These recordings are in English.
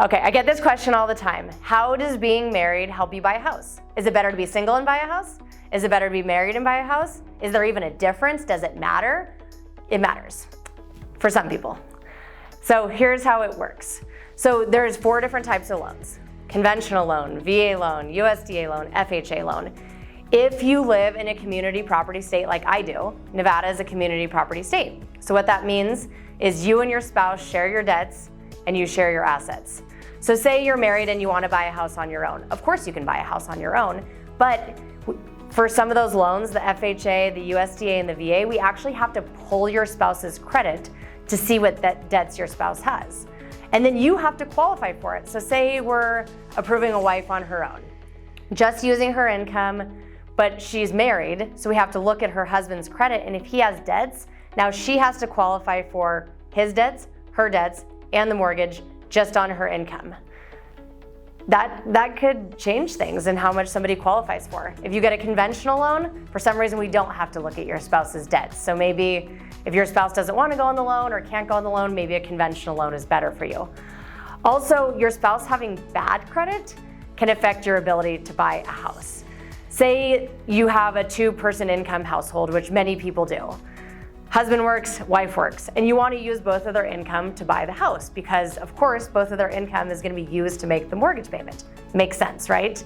Okay, I get this question all the time. How does being married help you buy a house? Is it better to be single and buy a house? Is it better to be married and buy a house? Is there even a difference? Does it matter? It matters for some people. So here's how it works. So there's 4 different types of loans: conventional loan, VA loan, USDA loan, FHA loan. If you live in a community property state like I do, Nevada is a community property state. So what that means is you and your spouse share your debts and you share your assets. So say you're married and you want to buy a house on your own. Of course you can buy a house on your own, but for some of those loans, the FHA, the USDA, and the VA, we actually have to pull your spouse's credit to see what debts your spouse has. And then you have to qualify for it. So say we're approving a wife on her own, just using her income, but she's married, so we have to look at her husband's credit, and if he has debts, now she has to qualify for his debts, her debts, and the mortgage just on her income. That could change things and how much somebody qualifies for. If you get a conventional loan, for some reason we don't have to look at your spouse's debts. So maybe if your spouse doesn't want to go on the loan or can't go on the loan, maybe a conventional loan is better for you. Also, your spouse having bad credit can affect your ability to buy a house. Say you have a 2-person income household, which many people do. Husband works, wife works, and you want to use both of their income to buy the house because, of course, both of their income is going to be used to make the mortgage payment. Makes sense, right?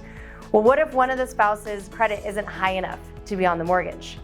Well, what if one of the spouse's credit isn't high enough to be on the mortgage?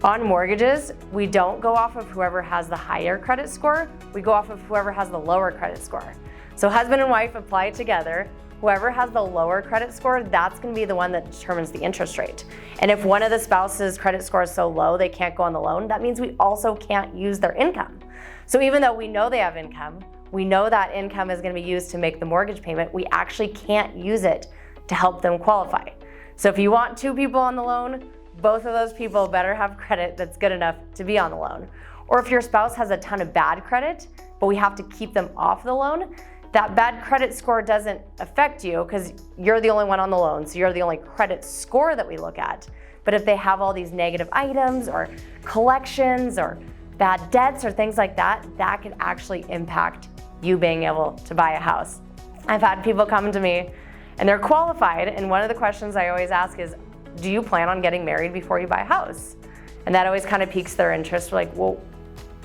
On mortgages, we don't go off of whoever has the higher credit score, we go off of whoever has the lower credit score. So husband and wife apply together. Whoever has the lower credit score, that's going to be the one that determines the interest rate. And if one of the spouse's credit score is so low they can't go on the loan, that means we also can't use their income. So even though we know they have income, we know that income is going to be used to make the mortgage payment, we actually can't use it to help them qualify. So if you want 2 people on the loan, both of those people better have credit that's good enough to be on the loan. Or if your spouse has a ton of bad credit, but we have to keep them off the loan, that bad credit score doesn't affect you because you're the only one on the loan, so you're the only credit score that we look at. But if they have all these negative items or collections or bad debts or things like that, that could actually impact you being able to buy a house. I've had people come to me and they're qualified, and one of the questions I always ask is, do you plan on getting married before you buy a house? And that always kind of piques their interest. We're like, well,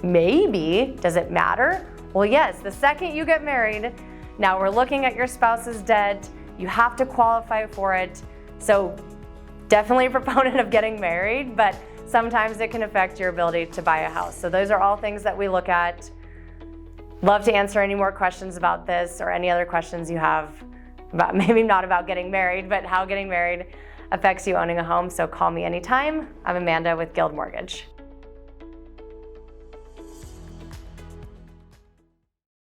maybe. Does it matter? Well, yes, the second you get married, now we're looking at your spouse's debt, you have to qualify for it. So definitely a proponent of getting married, but sometimes it can affect your ability to buy a house. So those are all things that we look at. Love to answer any more questions about this or any other questions you have about, maybe not about getting married, but how getting married affects you owning a home. So call me anytime. I'm Amanda with Guild Mortgage.